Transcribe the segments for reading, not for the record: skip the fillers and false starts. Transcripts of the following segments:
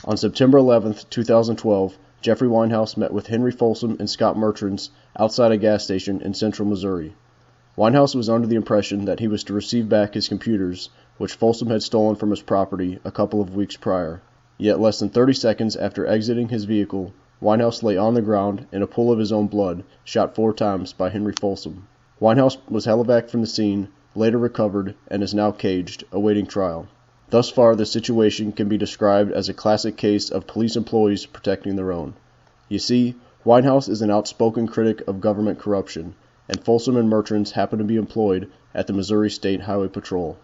On September 11, 2012, Jeffrey Weinhaus met with Henry Folsom and Scott Mertrans outside a gas station in central Missouri. Weinhaus was under the impression that he was to receive back his computers, which Folsom had stolen from his property a couple of weeks prior. Yet less than 30 seconds after exiting his vehicle, Weinhaus lay on the ground in a pool of his own blood, shot 4 times by Henry Folsom. Weinhaus was helivac from the scene, later recovered, and is now caged, awaiting trial. Thus far, the situation can be described as a classic case of police employees protecting their own. You see, Weinhaus is an outspoken critic of government corruption, and Folsom and Mertrans happen to be employed at the Missouri State Highway Patrol.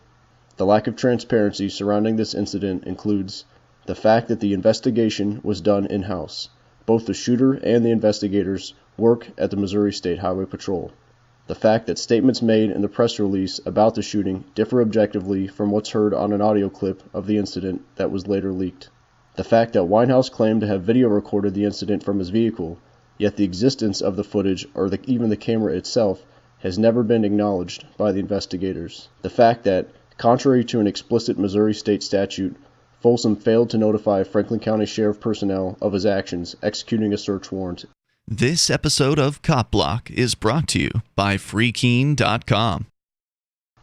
The lack of transparency surrounding this incident includes the fact that the investigation was done in-house. Both the shooter and the investigators work at the Missouri State Highway Patrol. The fact that statements made in the press release about the shooting differ objectively from what's heard on an audio clip of the incident that was later leaked. The fact that Weinhaus claimed to have video recorded the incident from his vehicle, yet the existence of the footage or even the camera itself has never been acknowledged by the investigators. The fact that, contrary to an explicit Missouri state statute, Folsom failed to notify Franklin County Sheriff personnel of his actions executing a search warrant. This episode of Cop Block is brought to you by FreeKeen.com.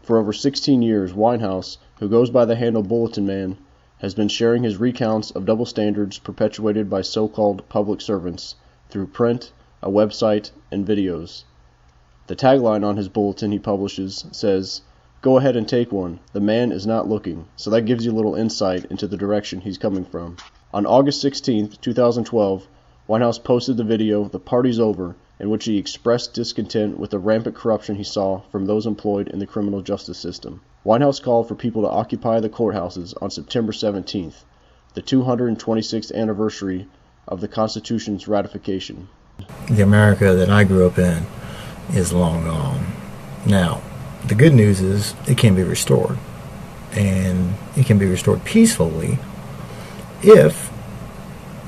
For over 16 years, Weinhaus, who goes by the handle Bulletin Man, has been sharing his recounts of double standards perpetuated by so-called public servants through print, a website, and videos. The tagline on his bulletin he publishes says, "Go ahead and take one. The man is not looking," so that gives you a little insight into the direction he's coming from. On August 16, 2012, Weinhaus posted the video "The Party's Over," in which he expressed discontent with the rampant corruption he saw from those employed in the criminal justice system. Weinhaus called for people to occupy the courthouses on September 17th, the 226th anniversary of the Constitution's ratification. The America that I grew up in is long gone. Now, the good news is it can be restored, and it can be restored peacefully if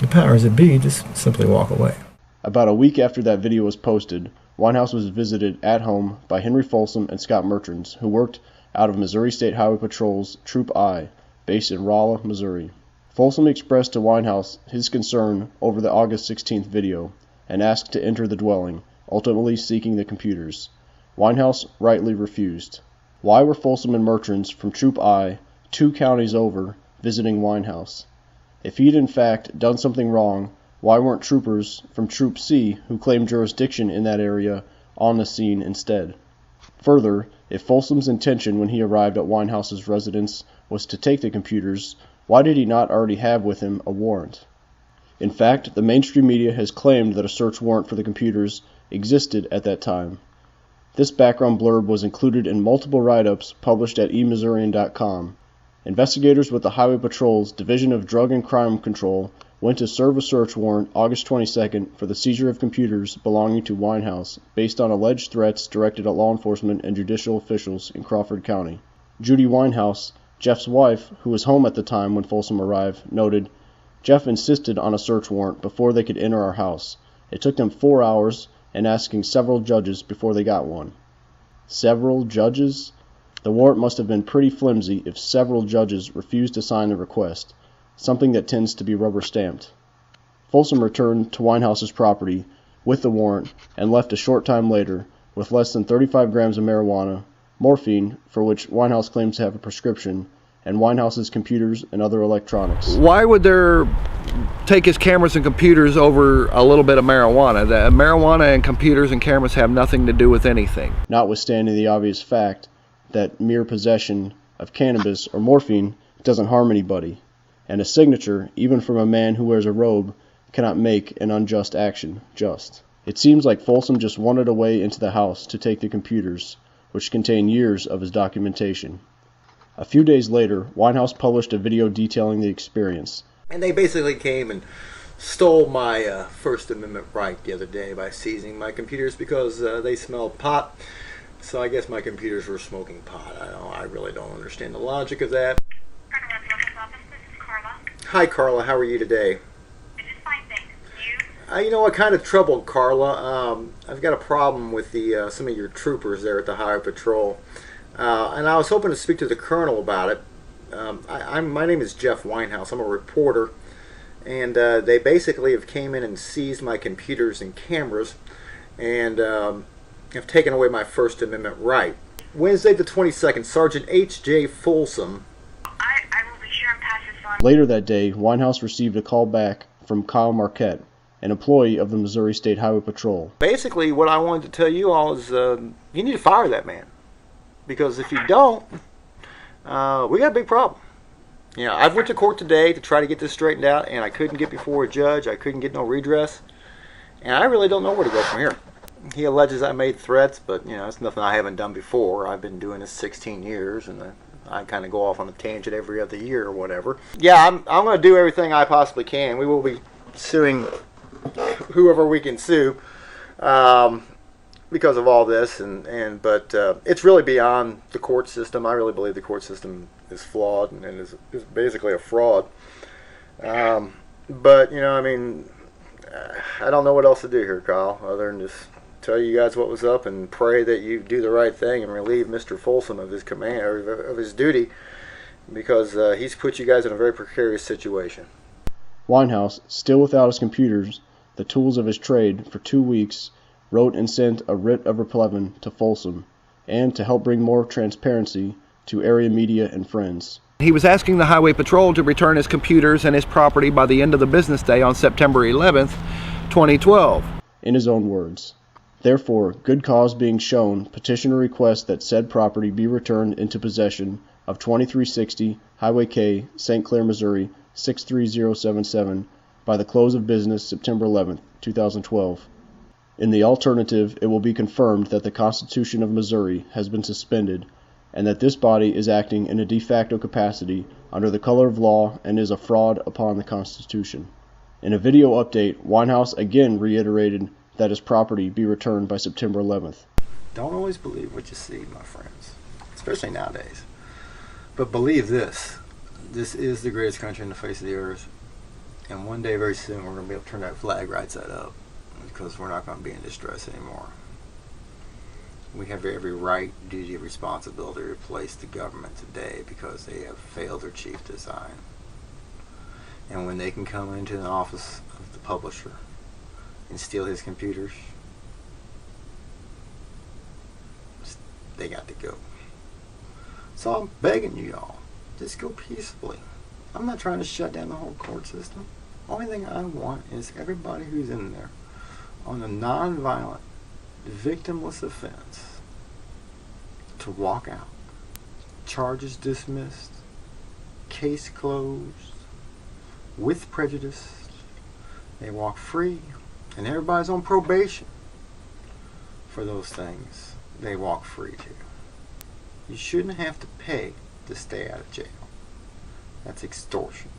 the powers that be just simply walk away. About a week after that video was posted, Weinhaus was visited at home by Henry Folsom and Scott Mertrans, who worked out of Missouri State Highway Patrol's Troop I, based in Rolla, Missouri. Folsom expressed to Weinhaus his concern over the August 16th video and asked to enter the dwelling, ultimately seeking the computers. Weinhaus rightly refused. Why were Folsom and Mertrans from Troop I, 2 counties over, visiting Weinhaus? If he'd in fact done something wrong, why weren't troopers from Troop C, who claimed jurisdiction in that area, on the scene instead? Further, if Folsom's intention when he arrived at Weinhaus's residence was to take the computers, why did he not already have with him a warrant? In fact, the mainstream media has claimed that a search warrant for the computers existed at that time. This background blurb was included in multiple write-ups published at emissourian.com. Investigators with the Highway Patrol's Division of Drug and Crime Control went to serve a search warrant August 22nd for the seizure of computers belonging to Weinhaus based on alleged threats directed at law enforcement and judicial officials in Crawford County. Judy Weinhaus, Jeff's wife, who was home at the time when Folsom arrived, noted, "Jeff insisted on a search warrant before they could enter our house. It took them 4 hours and asking several judges before they got one." Several judges? The warrant must have been pretty flimsy if several judges refused to sign the request, something that tends to be rubber-stamped. Folsom returned to Weinhaus's property with the warrant and left a short time later with less than 35 grams of marijuana, morphine, for which Weinhaus claims to have a prescription, and Weinhaus's computers and other electronics. Why would there take his cameras and computers over a little bit of marijuana? That marijuana and computers and cameras have nothing to do with anything. Notwithstanding the obvious fact that mere possession of cannabis or morphine doesn't harm anybody, and a signature, even from a man who wears a robe, cannot make an unjust action just. It seems like Folsom just wanted a way into the house to take the computers, which contain years of his documentation. A few days later, Weinhaus published a video detailing the experience. And they basically came and stole my First Amendment right the other day by seizing my computers because they smelled pot. So I guess my computers were smoking pot. I really don't understand the logic of that. Office, this is Carla. Hi Carla, how are you today? I'm just fine, thanks. You? You know what kind of troubled Carla? I've got a problem with some of your troopers there at the Highway Patrol, and I was hoping to speak to the colonel about it. My name is Jeff Weinhaus. I'm a reporter, and they basically have came in and seized my computers and cameras, and have taken away my First Amendment right. Wednesday the 22nd, Sergeant H.J. Folsom. I will be sure and pass this on. Later that day, Weinhaus received a call back from Kyle Marquette, an employee of the Missouri State Highway Patrol. Basically, what I wanted to tell you all is you need to fire that man. Because if you don't, we got a big problem. You know, I've went to court today to try to get this straightened out, and I couldn't get before a judge. I couldn't get no redress. And I really don't know where to go from here. He alleges I made threats, but, you know, it's nothing I haven't done before. I've been doing this 16 years, and I kind of go off on a tangent every other year or whatever. Yeah, I'm going to do everything I possibly can. We will be suing whoever we can sue because of all this, but it's really beyond the court system. I really believe the court system is flawed and is basically a fraud. But, you know, I mean, I don't know what else to do here, Kyle, other than just tell you guys what was up and pray that you do the right thing and relieve Mr. Folsom of his command or of his duty, because he's put you guys in a very precarious situation. Weinhaus, still without his computers, the tools of his trade, for 2 weeks, wrote and sent a writ of replevin to Folsom, and to help bring more transparency to area media and friends. He was asking the Highway Patrol to return his computers and his property by the end of the business day on September 11th, 2012. In his own words, therefore, good cause being shown, petitioner requests that said property be returned into possession of 2360 Highway K, St. Clair, Missouri, 63077, by the close of business September 11th, 2012. In the alternative, it will be confirmed that the Constitution of Missouri has been suspended, and that this body is acting in a de facto capacity under the color of law and is a fraud upon the Constitution. In a video update, Weinhaus again reiterated that his property be returned by September 11th. Don't always believe what you see, my friends, especially nowadays. But believe this. This is the greatest country on the face of the earth. And one day, very soon, we're going to be able to turn that flag right side up, because we're not going to be in distress anymore. We have every right, duty, and responsibility to replace the government today because they have failed their chief design. And when they can come into the office of the publisher and steal his computers, they got to go. So I'm begging you all, just go peacefully. I'm not trying to shut down the whole court system. Only thing I want is everybody who's in there on a non-violent, victimless offense to walk out. Charges dismissed, case closed, with prejudice. They walk free, and everybody's on probation for those things. They walk free too. You shouldn't have to pay to stay out of jail. That's extortion.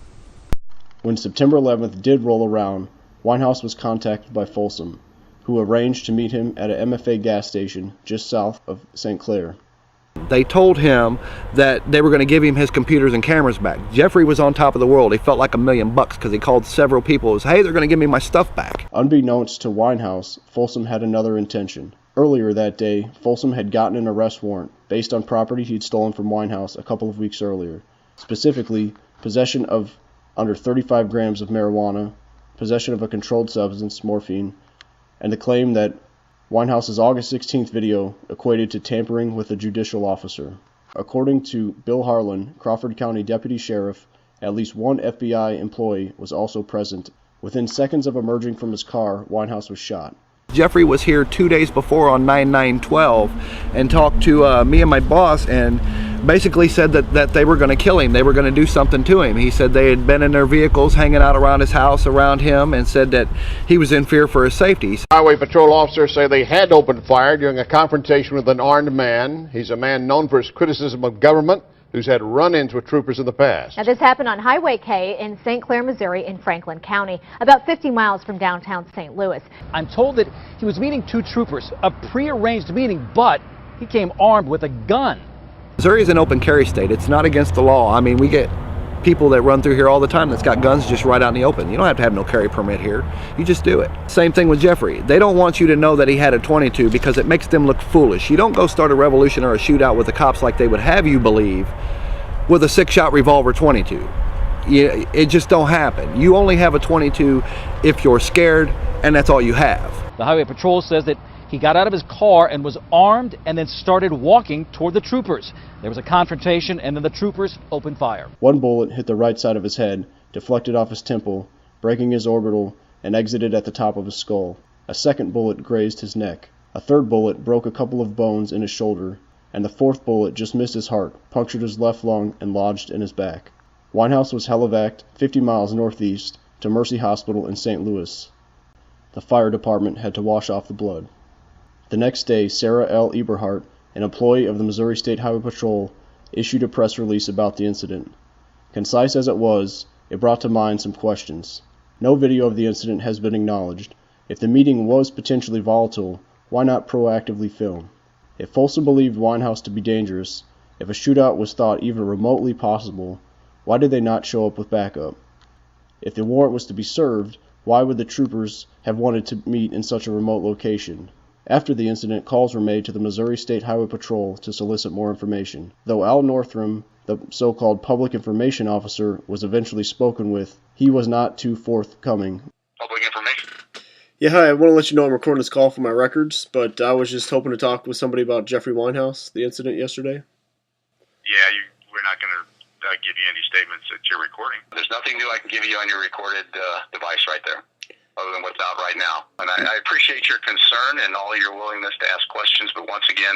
When September 11th did roll around, Weinhaus was contacted by Folsom, who arranged to meet him at a MFA gas station just south of St. Clair. They told him that they were going to give him his computers and cameras back. Jeffrey was on top of the world. He felt like $1 million because he called several people and said, hey, they're going to give me my stuff back. Unbeknownst to Weinhaus, Folsom had another intention. Earlier that day, Folsom had gotten an arrest warrant based on property he'd stolen from Weinhaus a couple of weeks earlier. Specifically, possession of under 35 grams of marijuana, possession of a controlled substance, morphine, and the claim that Weinhaus's August 16th video equated to tampering with a judicial officer. According to Bill Harlan, Crawford County Deputy Sheriff, at least one FBI employee was also present. Within seconds of emerging from his car, Weinhaus was shot. Jeffrey was here 2 days before on 9/9/12 and talked to me and my boss and basically said that they were going to kill him. They were going to do something to him. He said they had been in their vehicles hanging out around his house, around him, and said that he was in fear for his safety. Highway Patrol officers say they had opened fire during a confrontation with an armed man. He's a man known for his criticism of government, who's had run-ins with troopers in the past. Now, this happened on Highway K in St. Clair, Missouri, in Franklin County, about 50 miles from downtown St. Louis. I'm told that he was meeting two troopers, a prearranged meeting, but he came armed with a gun. Missouri is an open carry state. It's not against the law. I mean, we get people that run through here all the time that's got guns just right out in the open. You don't have to have no carry permit here. You just do it. Same thing with Jeffrey. They don't want you to know that he had a .22 because it makes them look foolish. You don't go start a revolution or a shootout with the cops like they would have you believe with a 6-shot revolver .22. It just don't happen. You only have a .22 if you're scared, and that's all you have. The Highway Patrol says that he got out of his car and was armed and then started walking toward the troopers. There was a confrontation and then the troopers opened fire. One bullet hit the right side of his head, deflected off his temple, breaking his orbital, and exited at the top of his skull. A second bullet grazed his neck. A third bullet broke a couple of bones in his shoulder, and the fourth bullet just missed his heart, punctured his left lung, and lodged in his back. Weinhaus was helivaced 50 miles northeast to Mercy Hospital in St. Louis. The fire department had to wash off the blood. The next day, Sarah L. Eberhardt, an employee of the Missouri State Highway Patrol, issued a press release about the incident. Concise as it was, it brought to mind some questions. No video of the incident has been acknowledged. If the meeting was potentially volatile, why not proactively film? If Folsom believed Weinhaus to be dangerous, if a shootout was thought even remotely possible, why did they not show up with backup? If the warrant was to be served, why would the troopers have wanted to meet in such a remote location? After the incident, calls were made to the Missouri State Highway Patrol to solicit more information. Though Al Northrum, the so-called public information officer, was eventually spoken with, he was not too forthcoming. Public information? Yeah, hi, I want to let you know I'm recording this call for my records, but I was just hoping to talk with somebody about Jeffrey Weinhaus, the incident yesterday. Yeah, we're not going to give you any statements that you're recording. There's nothing new I can give you on your recorded device right there, other than what's out right now. And I appreciate your concern and all your willingness to ask questions, but once again,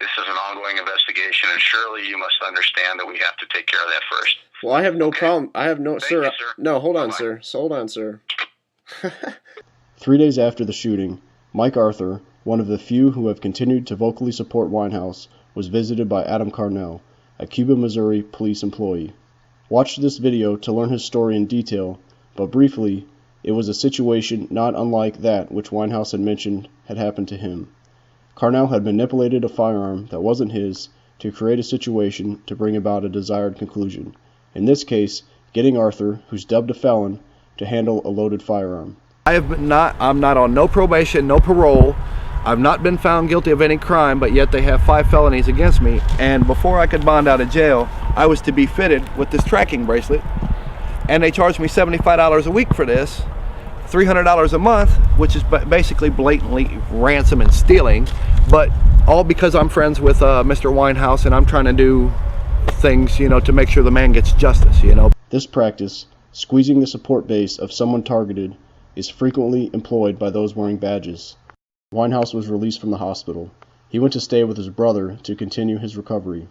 this is an ongoing investigation, and surely you must understand that we have to take care of that first. Well, I have no problem. I have no, Thank sir. you, sir. No, hold on, Bye-bye. sir. Hold on, sir. 3 days after the shooting, Mike Arthur, one of the few who have continued to vocally support Weinhaus, was visited by Adam Carnell, a Cuba, Missouri police employee. Watch this video to learn his story in detail, but briefly, it was a situation not unlike that which Weinhaus had mentioned had happened to him. Carnell had manipulated a firearm that wasn't his to create a situation to bring about a desired conclusion. In this case, getting Arthur, who's dubbed a felon, to handle a loaded firearm. I'm not on no probation, no parole. I've not been found guilty of any crime, but yet they have 5 felonies against me. And before I could bond out of jail, I was to be fitted with this tracking bracelet. And they charged me $75 a week for this, $300 a month, which is basically blatantly ransom and stealing. But all because I'm friends with Mr. Weinhaus, and I'm trying to do things, to make sure the man gets justice, This practice, squeezing the support base of someone targeted, is frequently employed by those wearing badges. Weinhaus was released from the hospital. He went to stay with his brother to continue his recovery.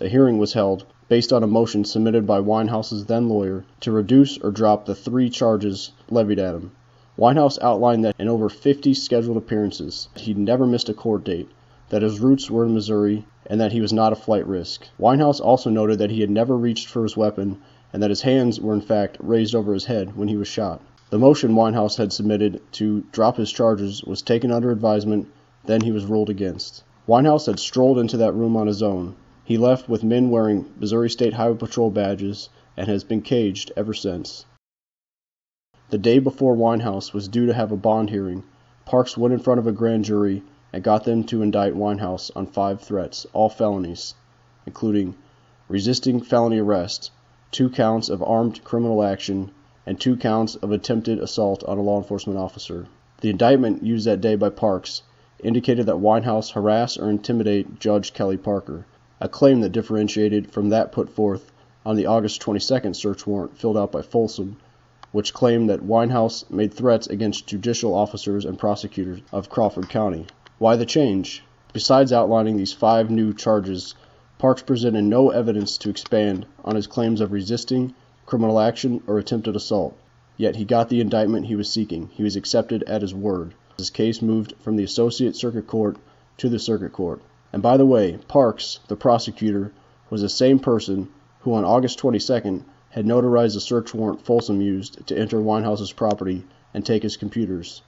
A hearing was held based on a motion submitted by Weinhaus's then lawyer to reduce or drop the 3 charges levied at him. Weinhaus outlined that in over 50 scheduled appearances, he'd never missed a court date, that his roots were in Missouri, and that he was not a flight risk. Weinhaus also noted that he had never reached for his weapon, and that his hands were in fact raised over his head when he was shot. The motion Weinhaus had submitted to drop his charges was taken under advisement, then he was ruled against. Weinhaus had strolled into that room on his own. He left with men wearing Missouri State Highway Patrol badges and has been caged ever since. The day before Weinhaus was due to have a bond hearing, Parks went in front of a grand jury and got them to indict Weinhaus on 5 threats, all felonies, including resisting felony arrest, 2 counts of armed criminal action, and 2 counts of attempted assault on a law enforcement officer. The indictment used that day by Parks indicated that Weinhaus harassed or intimidate Judge Kelly Parker, a claim that differentiated from that put forth on the August 22nd search warrant filled out by Folsom, which claimed that Weinhaus made threats against judicial officers and prosecutors of Crawford County. Why the change? Besides outlining these 5 new charges, Parks presented no evidence to expand on his claims of resisting, criminal action, or attempted assault. Yet he got the indictment he was seeking. He was accepted at his word. His case moved from the Associate Circuit Court to the Circuit Court. And by the way, Parks, the prosecutor, was the same person who on August 22nd had notarized the search warrant Folsom used to enter Weinhaus's property and take his computers.